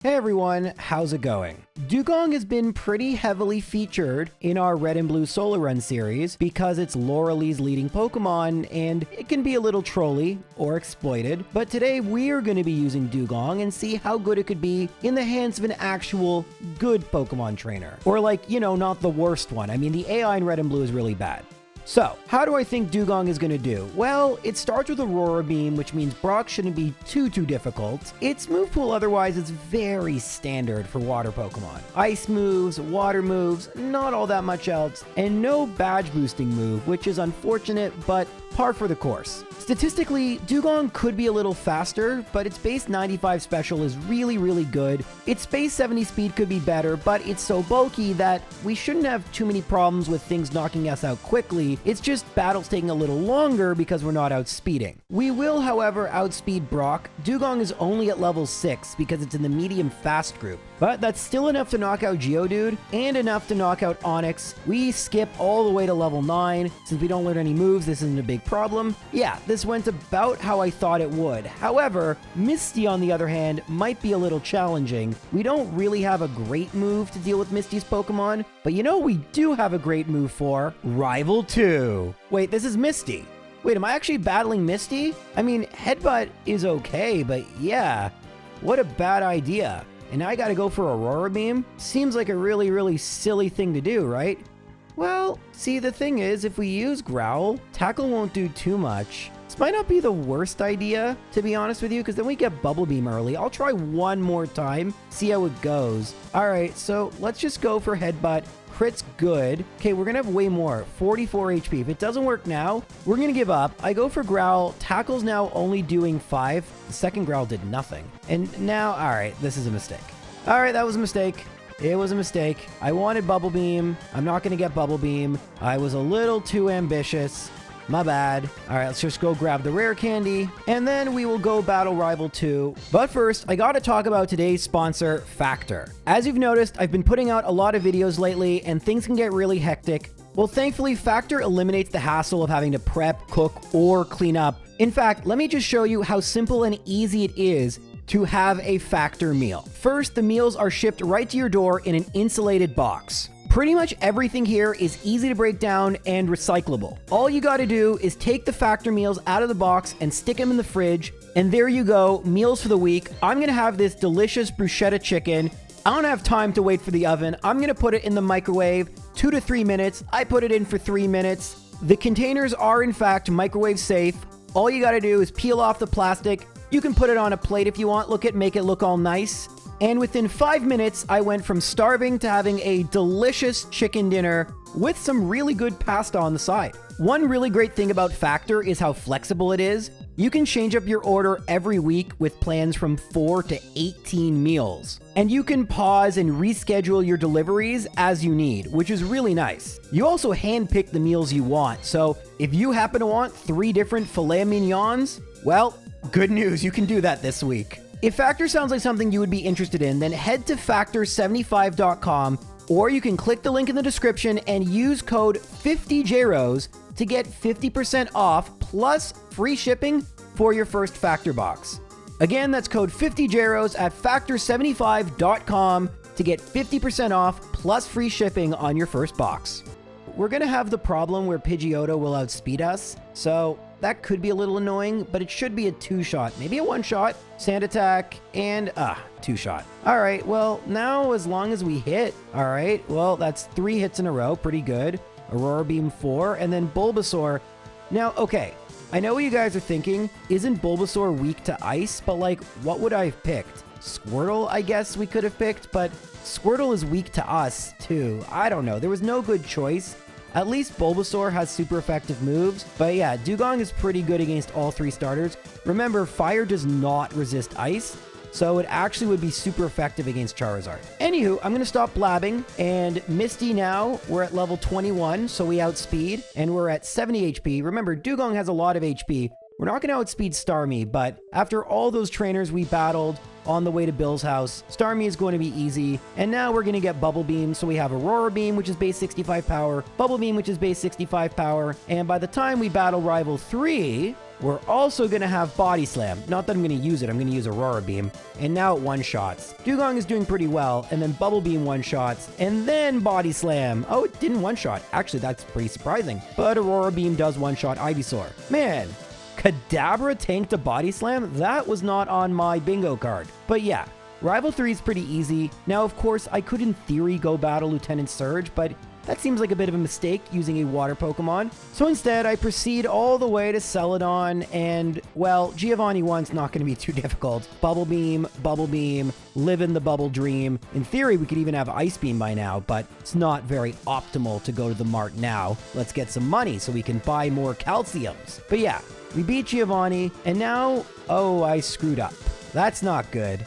Hey everyone, how's it going? Dewgong has been pretty heavily featured in our Red and Blue Solo Run series because it's Lorelei's leading Pokemon and it can be a little trolly or exploited, but today we are going to be using Dewgong and see how good it could be in the hands of an actual good Pokemon trainer. Or like, not the worst one. I mean, the AI in Red and Blue is really bad. So, how do I think Dewgong is going to do? Well, it starts with Aurora Beam, which means Brock shouldn't be too difficult. Its move pool otherwise is very standard for water Pokemon. Ice moves, water moves, not all that much else, and no badge boosting move, which is unfortunate, but par for the course. Statistically, Dewgong could be a little faster, but its base 95 special is really good. Its base 70 speed could be better, but it's so bulky that we shouldn't have too many problems with things knocking us out quickly. It's just battles taking a little longer because we're not outspeeding. We will, however, outspeed Brock. Dewgong is only at level 6 because it's in the medium fast group, but that's still enough to knock out Geodude and enough to knock out Onix. We skip all the way to level 9. Since we don't learn any moves, this isn't a big problem. Yeah, this went about how I thought it would. However, Misty, on the other hand, might be a little challenging. We don't really have a great move to deal with Misty's Pokemon, but we do have a great move for Rival 2. Wait, this is Misty. Wait, am I actually battling Misty? I mean, Headbutt is okay, but yeah, what a bad idea. And now I gotta go for Aurora Beam? Seems like a really silly thing to do, right? Well, see, the thing is, if we use Growl, Tackle won't do too much. This might not be the worst idea, to be honest with you, because then we get Bubble Beam early. I'll try one more time, see how it goes. Alright, so let's just go for Headbutt. Crit's good. Okay, we're gonna have way more. 44 HP. If it doesn't work now, we're gonna give up. I go for Growl. Tackle's now only doing 5. The second Growl did nothing. And now, alright, this is a mistake. Alright, that was a mistake. It was a mistake. I wanted Bubble Beam. I'm not gonna get Bubble Beam. I was a little too ambitious. My bad. Alright, let's just go grab the rare candy, and then we will go battle Rival 2. But first, I gotta talk about today's sponsor, Factor. As you've noticed, I've been putting out a lot of videos lately, and things can get really hectic. Well, thankfully, Factor eliminates the hassle of having to prep, cook, or clean up. In fact, let me just show you how simple and easy it is to have a Factor meal. First, the meals are shipped right to your door in an insulated box. Pretty much everything here is easy to break down and recyclable. All you gotta do is take the Factor meals out of the box and stick them in the fridge, and there you go, meals for the week. I'm gonna have this delicious bruschetta chicken. I don't have time to wait for the oven. I'm gonna put it in the microwave, 2 to 3 minutes. I put it in for 3 minutes. The containers are in fact microwave safe. All you gotta do is peel off the plastic. You can put it on a plate if you want. Make it look all nice. And within 5 minutes, I went from starving to having a delicious chicken dinner with some really good pasta on the side. One really great thing about Factor is how flexible it is. You can change up your order every week with plans from 4 to 18 meals. And you can pause and reschedule your deliveries as you need, which is really nice. You also handpick the meals you want. So if you happen to want 3 different filet mignons, well, good news, you can do that this week. If Factor sounds like something you would be interested in, then head to factor75.com, or you can click the link in the description and use code 50JROS to get 50% off plus free shipping for your first Factor box. Again, that's code 50JROS at factor75.com to get 50% off plus free shipping on your first box. We're gonna have the problem where Pidgeotto will outspeed us, so that could be a little annoying, but it should be a 2-shot, maybe a 1-shot, Sand Attack, and 2-shot. All right, well, now as long as we hit, all right, well, that's 3 hits in a row, pretty good. Aurora Beam 4, and then Bulbasaur. Now, okay, I know what you guys are thinking, isn't Bulbasaur weak to ice? But what would I have picked? Squirtle, I guess we could have picked, but Squirtle is weak to us, too. I don't know, there was no good choice. At least Bulbasaur has super effective moves, but yeah, Dewgong is pretty good against all 3 starters. Remember, fire does not resist ice, so it actually would be super effective against Charizard. Anywho, I'm gonna stop blabbing, and Misty now, we're at level 21, so we outspeed, and we're at 70 HP. Remember, Dewgong has a lot of HP. We're not gonna outspeed Starmie, but after all those trainers we battled on the way to Bill's house, Starmie is going to be easy. And now we're going to get Bubble Beam. So we have Aurora Beam, which is base 65 power, Bubble Beam, which is base 65 power. And by the time we battle Rival 3, we're also going to have Body Slam. Not that I'm going to use it. I'm going to use Aurora Beam. And now it one-shots. Dewgong is doing pretty well. And then Bubble Beam one-shots. And then Body Slam. Oh, it didn't one-shot. Actually, that's pretty surprising. But Aurora Beam does one-shot Ivysaur. Man, Kadabra tanked a Body Slam? That was not on my bingo card. But yeah, Rival 3 is pretty easy. Now, of course, I could in theory go battle Lieutenant Surge, but that seems like a bit of a mistake using a water Pokemon. So instead, I proceed all the way to Celadon, and, well, Giovanni 1's not going to be too difficult. Bubble Beam, live in the Bubble Dream. In theory, we could even have Ice Beam by now, but it's not very optimal to go to the mart now. Let's get some money so we can buy more Calciums. But yeah, we beat Giovanni, and now, oh, I screwed up. That's not good.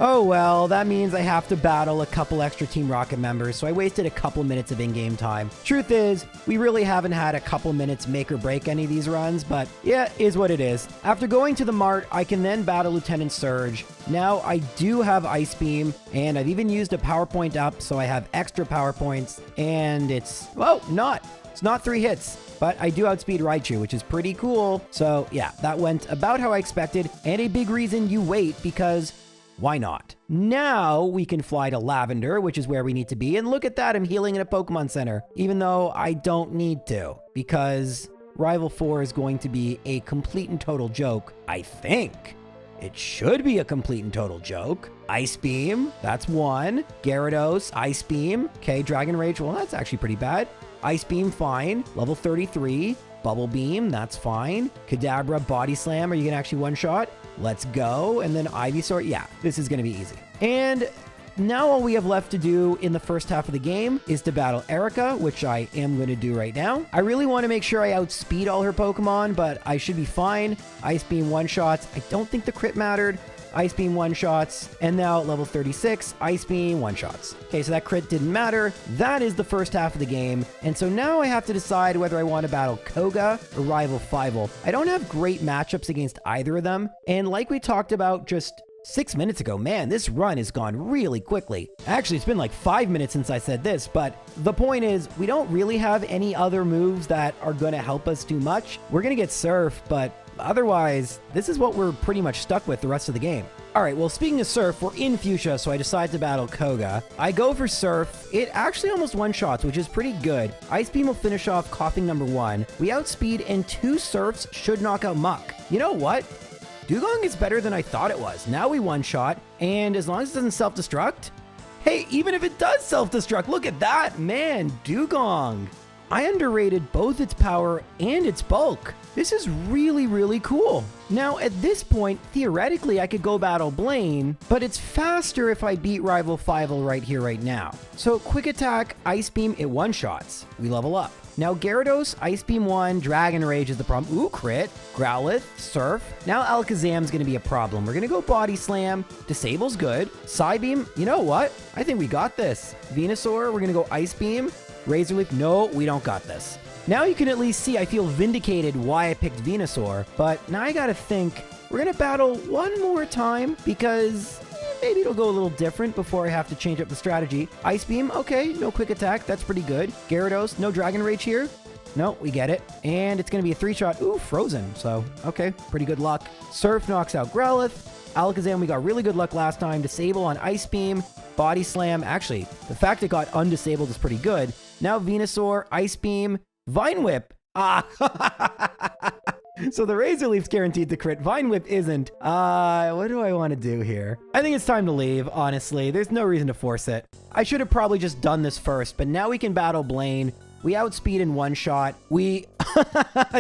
Oh well, that means I have to battle a couple extra Team Rocket members, so I wasted a couple minutes of in-game time. Truth is, we really haven't had a couple minutes make or break any of these runs, but yeah, is what it is. After going to the mart, I can then battle Lieutenant Surge. Now I do have Ice Beam, and I've even used a power point up, so I have extra power points, and it's, well, it's not 3 hits, but I do outspeed Raichu, which is pretty cool. So yeah, that went about how I expected, and a big reason you wait, because why not? Now we can fly to Lavender, which is where we need to be. And look at that, I'm healing in a Pokemon Center, even though I don't need to, because Rival 4 is going to be a complete and total joke. I think it should be a complete and total joke. Ice Beam, that's 1. Gyarados, Ice Beam. Okay, Dragon Rage, well, that's actually pretty bad. Ice Beam, fine. Level 33. Bubble Beam, that's fine. Kadabra, Body Slam, are you gonna actually one-shot? Let's go. And then Ivysaur, yeah, this is gonna be easy. And now all we have left to do in the first half of the game is to battle Erika, which I am going to do right now. I really want to make sure I outspeed all her Pokemon, but I should be fine. Ice Beam one-shots. I don't think the crit mattered. Ice Beam one-shots, and now at level 36, Ice Beam one-shots. Okay, so that crit didn't matter. That is the first half of the game, and so now I have to decide whether I want to battle Koga or Rival 5. I don't have great matchups against either of them, and like we talked about just 6 minutes ago, man, this run has gone really quickly. Actually, it's been like 5 minutes since I said this, but the point is, we don't really have any other moves that are going to help us too much. We're going to get Surf, but otherwise, this is what we're pretty much stuck with the rest of the game. All right, well, speaking of Surf, we're in Fuchsia, so I decide to battle Koga. I go for Surf. It actually almost one-shots, which is pretty good. Ice Beam will finish off Coughing number 1. We outspeed, and 2 Surfs should knock out Muck. You know what? Dewgong is better than I thought it was. Now we one-shot, and as long as it doesn't self-destruct... Hey, even if it does self-destruct, look at that! Man, Dewgong! I underrated both its power and its bulk. This is really, really cool. Now, at this point, theoretically, I could go battle Blaine, but it's faster if I beat Rival 5 right here, right now. So, Quick Attack, Ice Beam, it one-shots. We level up. Now, Gyarados, Ice Beam 1, Dragon Rage is the problem. Ooh, crit. Growlithe, Surf. Now, Alakazam's going to be a problem. We're going to go Body Slam. Disable's good. Psybeam, you know what? I think we got this. Venusaur, we're going to go Ice Beam. Razor Leaf, no, we don't got this. Now you can at least see I feel vindicated why I picked Venusaur, but now I gotta think, we're gonna battle one more time because maybe it'll go a little different before I have to change up the strategy. Ice Beam, okay, no Quick Attack, that's pretty good. Gyarados, no Dragon Rage here. No, we get it. And it's gonna be a 3-shot, ooh, Frozen, so okay, pretty good luck. Surf knocks out Growlithe. Alakazam, we got really good luck last time. Disable on Ice Beam. Body Slam, actually, the fact it got undisabled is pretty good. Now Venusaur, Ice Beam, Vine Whip. Ah, so the Razor Leaf's guaranteed to crit. Vine Whip isn't. What do I want to do here? I think it's time to leave, honestly. There's no reason to force it. I should have probably just done this first, but now we can battle Blaine. We outspeed in one shot. We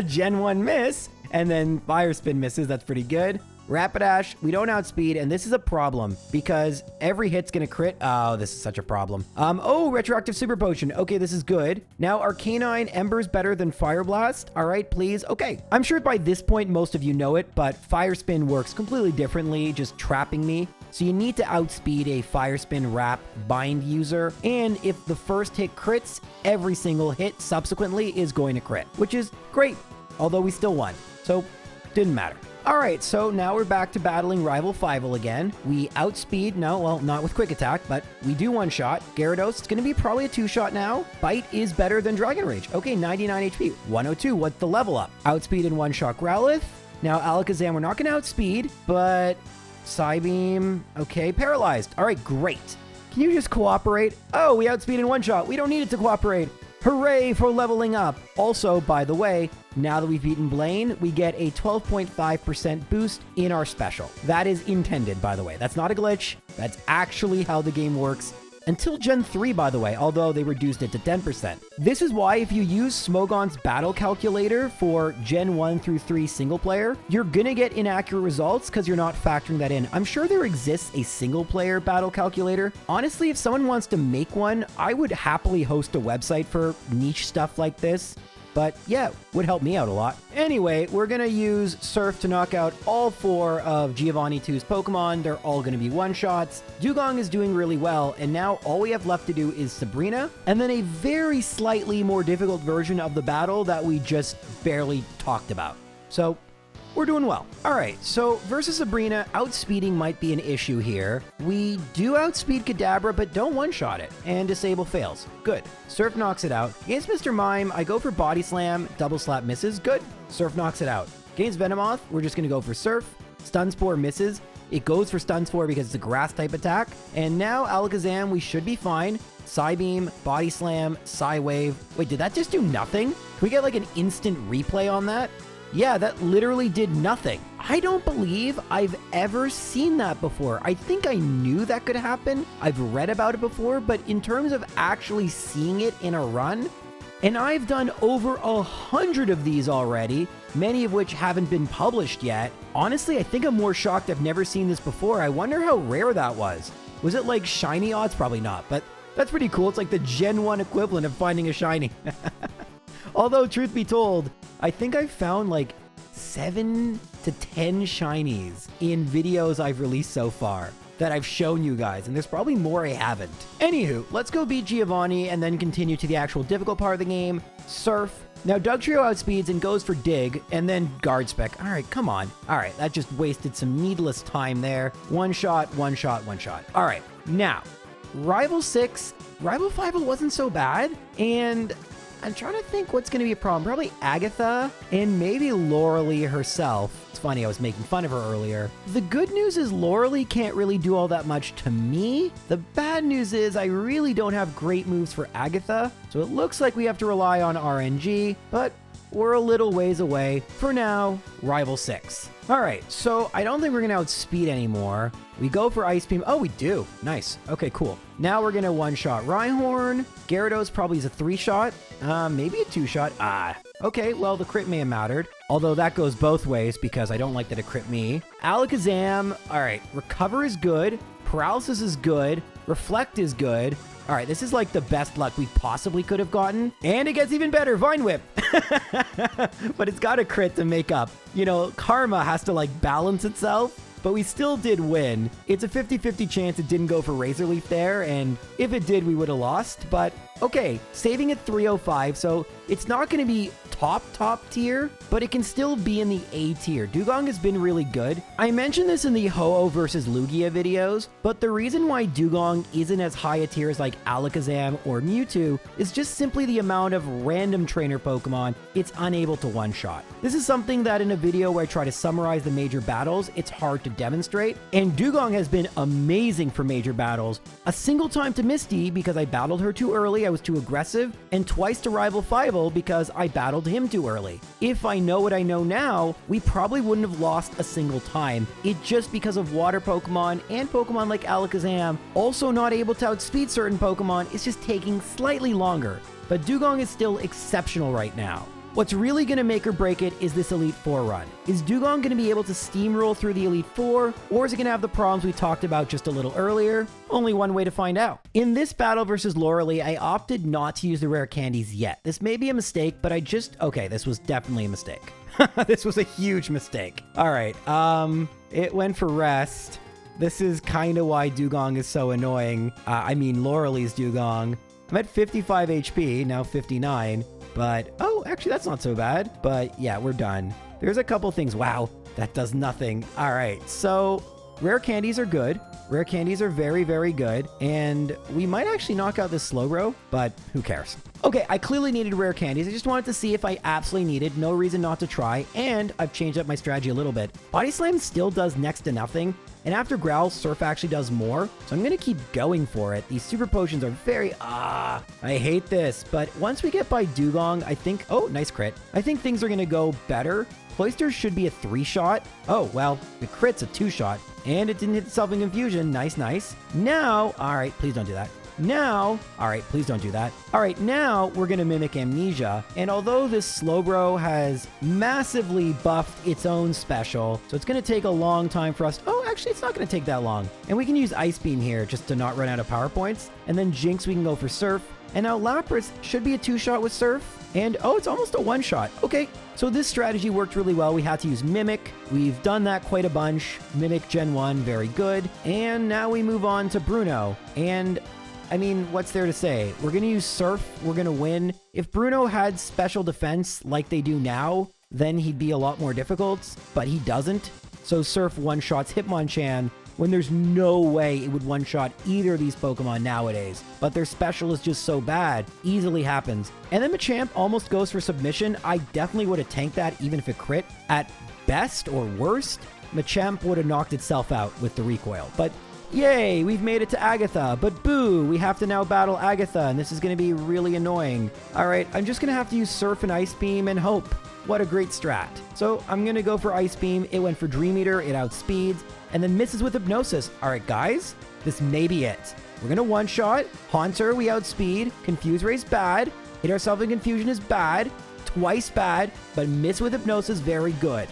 Gen 1 miss, and then Fire Spin misses. That's pretty good. Rapidash, we don't outspeed, and this is a problem because every hit's gonna crit. Oh, this is such a problem. Oh, Retroactive Super Potion. Okay, this is good. Now, Arcanine, Ember's better than Fire Blast. All right, please. Okay, I'm sure by this point, most of you know it, but Fire Spin works completely differently, just trapping me. So you need to outspeed a Fire Spin Wrap Bind user, and if the first hit crits, every single hit subsequently is going to crit, which is great, although we still won, so didn't matter. All right, so now we're back to battling Rival Fivel again. We outspeed, no, well, not with Quick Attack, but we do one-shot. Gyarados, it's going to be probably a two-shot now. Bite is better than Dragon Rage. Okay, 99 HP, 102, what's the level up? Outspeed and one-shot Growlithe. Now Alakazam, we're not going to outspeed, but Psybeam, okay, paralyzed. All right, great. Can you just cooperate? Oh, we outspeed in one-shot. We don't need it to cooperate. Hooray for leveling up. Also, by the way, now that we've beaten Blaine, we get a 12.5% boost in our special. That is intended, by the way. That's not a glitch. That's actually how the game works. Until Gen 3, by the way, although they reduced it to 10%. This is why if you use Smogon's battle calculator for Gen 1 through 3 single player, you're gonna get inaccurate results because you're not factoring that in. I'm sure there exists a single player battle calculator. Honestly, if someone wants to make one, I would happily host a website for niche stuff like this. But yeah, would help me out a lot. Anyway, we're going to use Surf to knock out all 4 of Giovanni 2's Pokemon. They're all going to be one-shots. Dewgong is doing really well, and now all we have left to do is Sabrina, and then a very slightly more difficult version of the battle that we just barely talked about. So we're doing well. All right, so versus Sabrina, outspeeding might be an issue here. We do outspeed Kadabra, but don't one-shot it, and Disable fails. Good. Surf knocks it out. Against Mr. Mime, I go for Body Slam, Double Slap misses. Good. Surf knocks it out. Against Venomoth, we're just going to go for Surf. Stun Spore misses. It goes for Stun Spore because it's a grass-type attack. And now Alakazam, we should be fine. Psybeam, Body Slam, Psywave. Wait, did that just do nothing? Can we get like an instant replay on that? Yeah, that literally did nothing. I don't believe I've ever seen that before. I think I knew that could happen. I've read about it before, but in terms of actually seeing it in a run, and I've done over 100 of these already, many of which haven't been published yet. Honestly, I think I'm more shocked I've never seen this before. I wonder how rare that was. Was it like shiny odds? Probably not, but that's pretty cool. It's like the Gen 1 equivalent of finding a shiny. Although, truth be told, I think I've found like 7 to 10 shinies in videos I've released so far that I've shown you guys, and there's probably more I haven't. Anywho, let's go beat Giovanni and then continue to the actual difficult part of the game, Surf. Now, Dugtrio outspeeds and goes for Dig, and then Guard Spec. All right, come on. All right, that just wasted some needless time there. One shot, one shot, one shot. All right, now, Rival 6, Rival 5 wasn't so bad, and I'm trying to think what's going to be a problem. Probably Agatha and maybe Lorelei herself. It's funny, I was making fun of her earlier. The good news is Lorelei can't really do all that much to me. The bad news is I really don't have great moves for Agatha, so it looks like we have to rely on RNG, but we're a little ways away. For now, Rival 6. All right, so I don't think we're going to outspeed anymore. We go for Ice Beam. Oh, we do. Nice. Okay, cool. Now we're going to one-shot Rhyhorn. Gyarados probably is a 3-shot. Maybe a 2-shot. Okay, well, the crit may have mattered. Although that goes both ways because I don't like that it crit me. Alakazam. All right, Recover is good. Paralysis is good. Reflect is good. All right, this is like the best luck we possibly could have gotten. And it gets even better, Vine Whip. But it's got a crit to make up. You know, karma has to like balance itself, but we still did win. It's a 50-50 chance it didn't go for Razor Leaf there, and if it did, we would have lost. But okay, saving at 305, so it's not going to be top tier, but it can still be in the A tier. Dewgong has been really good. I mentioned this in the Ho-Oh versus Lugia videos, but the reason why Dewgong isn't as high a tier as like Alakazam or Mewtwo is just simply the amount of random trainer Pokemon it's unable to one-shot. This is something that in a video where I try to summarize the major battles, it's hard to demonstrate, and Dewgong has been amazing for major battles. A single time to Misty because I battled her too early, I was too aggressive, and twice to Rival Fivel because I battled him too early. If I know what I know now, we probably wouldn't have lost a single time. It just because of water Pokemon and Pokemon like Alakazam also not able to outspeed certain Pokemon, it's just taking slightly longer. But Dewgong is still exceptional right now. What's really going to make or break it is this Elite Four run. Is Dewgong going to be able to steamroll through the Elite Four, or is it going to have the problems we talked about just a little earlier? Only one way to find out. In this battle versus Lorelei, I opted not to use the rare candies yet. This may be a mistake, but okay, this was definitely a mistake. This was a huge mistake. All right, it went for rest. This is kind of why Dewgong is so annoying. I mean, Lorelei's Dewgong. I'm at 55 HP, now 59. But, oh, actually, that's not so bad. But, yeah, we're done. There's a couple things. Wow, That does nothing. All right, so rare candies are good. Rare candies are very, very good. And we might actually knock out this Slowbro, but who cares? Okay, I clearly needed rare candies. I just wanted to see if I absolutely needed. No reason not to try. And I've changed up my strategy a little bit. Body Slam still does next to nothing. And after Growl, Surf actually does more. So I'm going to keep going for it. These super potions are very... I hate this. But once we get by Dewgong, I think... Oh, nice crit. I think things are going to go better. Cloyster should be a 3-shot. Oh, well, the crit's a 2-shot. And it didn't hit the Selfing Confusion. Nice, nice. Now... All right, please don't do that. Now, all right, please don't do that. All right, now we're going to mimic Amnesia. And although this Slowbro has massively buffed its own special, so it's going to take a long time for us. Oh, actually, it's not going to take that long. And we can use Ice Beam here just to not run out of power points. And then Jinx, we can go for Surf. And now Lapras should be a 2-shot with Surf. And oh, it's almost a 1-shot. Okay, so this strategy worked really well. We had to use Mimic. We've done that quite a bunch. Mimic Gen 1, very good. And now we move on to Bruno. And I mean, what's there to say? We're going to use Surf. We're going to win. If Bruno had special defense like they do now, then he'd be a lot more difficult, but he doesn't. So Surf one-shots Hitmonchan when there's no way it would one-shot either of these Pokemon nowadays. But their special is just so bad. Easily happens. And then Machamp almost goes for submission. I definitely would have tanked that even if it crit. At best or worst, Machamp would have knocked itself out with the recoil. But yay, we've made it to Agatha, but boo, we have to now battle Agatha, and this is going to be really annoying. All right, I'm just going to have to use Surf and Ice Beam and hope. What a great strat. So I'm going to go for Ice Beam. It went for Dream Eater, it outspeeds, and then misses with Hypnosis. All right, guys, this may be it. We're going to one-shot. Haunter, we outspeed. Confuse Ray's bad. Hit ourselves in Confusion is bad. Twice bad, but miss with Hypnosis, very good.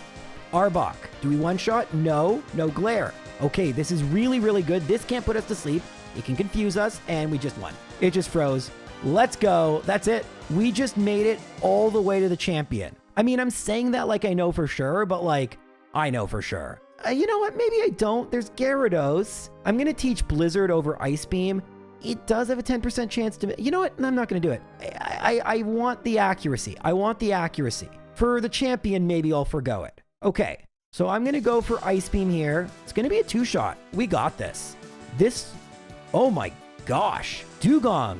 Arbok, do we one-shot? No, no Glare. Okay, this is really, really good. This can't put us to sleep. It can confuse us, and we just won. It just froze. Let's go. That's it. We just made it all the way to the champion. I mean, I'm saying that like I know for sure, but like, I know for sure. You know what? Maybe I don't. There's Gyarados. I'm going to teach Blizzard over Ice Beam. It does have a 10% chance to... You know what? I'm not going to do it. I want the accuracy. I want the accuracy. For the champion, maybe I'll forgo it. Okay. So I'm going to go for Ice Beam here. It's going to be a 2-shot. We got this. This, oh my gosh. Dewgong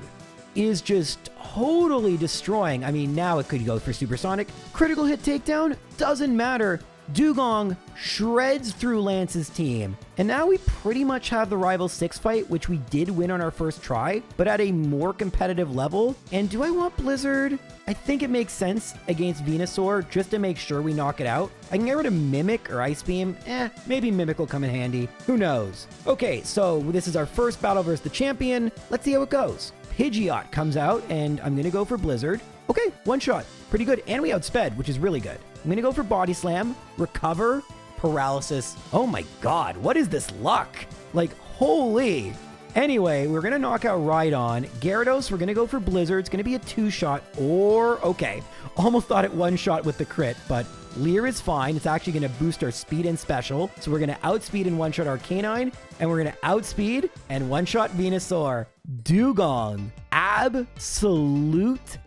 is just totally destroying. I mean, now it could go for Supersonic. Critical hit takedown, doesn't matter. Dewgong shreds through Lance's team. And now we pretty much have the Rival 6 fight, which we did win on our first try, but at a more competitive level. And do I want Blizzard? I think it makes sense against Venusaur just to make sure we knock it out. I can get rid of Mimic or Ice Beam. Maybe Mimic will come in handy. Who knows? Okay, so this is our first battle versus the champion. Let's see how it goes. Pidgeot comes out, and I'm going to go for Blizzard. Okay, 1-shot. Pretty good. And we outsped, which is really good. I'm going to go for Body Slam, Recover, Paralysis. Oh my god, what is this luck? Like, holy. Anyway, we're going to knock out Rhydon. Gyarados, we're going to go for Blizzard. It's going to be a 2-shot, or... Okay, almost thought it 1-shot with the crit, but Leer is fine. It's actually going to boost our speed and special. So we're going to outspeed and 1-shot Arcanine, and we're going to outspeed and 1-shot Venusaur. Dewgong. Absolute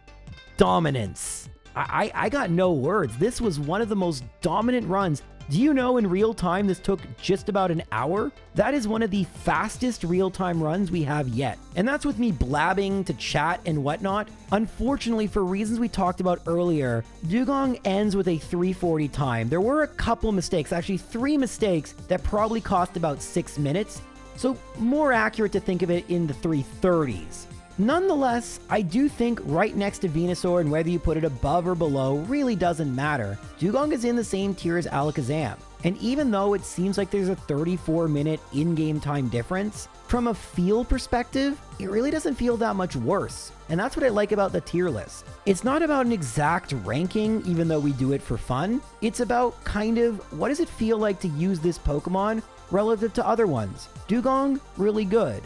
dominance. I got no words. This was one of the most dominant runs. Do you know in real time this took just about an hour? That is one of the fastest real-time runs we have yet. And that's with me blabbing to chat and whatnot. Unfortunately, for reasons we talked about earlier, Dewgong ends with a 340 time. There were a couple mistakes, actually 3 mistakes that probably cost about 6 minutes. So more accurate to think of it in the 330s. Nonetheless, I do think right next to Venusaur, and whether you put it above or below really doesn't matter. Dewgong is in the same tier as Alakazam. And even though it seems like there's a 34-minute in-game time difference, from a feel perspective, it really doesn't feel that much worse. And that's what I like about the tier list. It's not about an exact ranking, even though we do it for fun. It's about kind of what does it feel like to use this Pokemon relative to other ones. Dewgong, really good.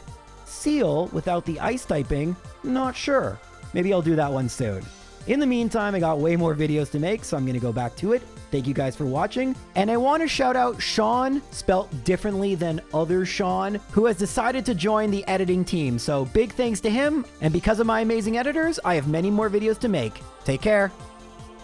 Seal, without the ice typing, not sure. Maybe I'll do that one soon. In the meantime, I got way more videos to make, so I'm going to go back to it. Thank you guys for watching. And I want to shout out Sean, spelt differently than other Sean, who has decided to join the editing team. So big thanks to him. And because of my amazing editors, I have many more videos to make. Take care.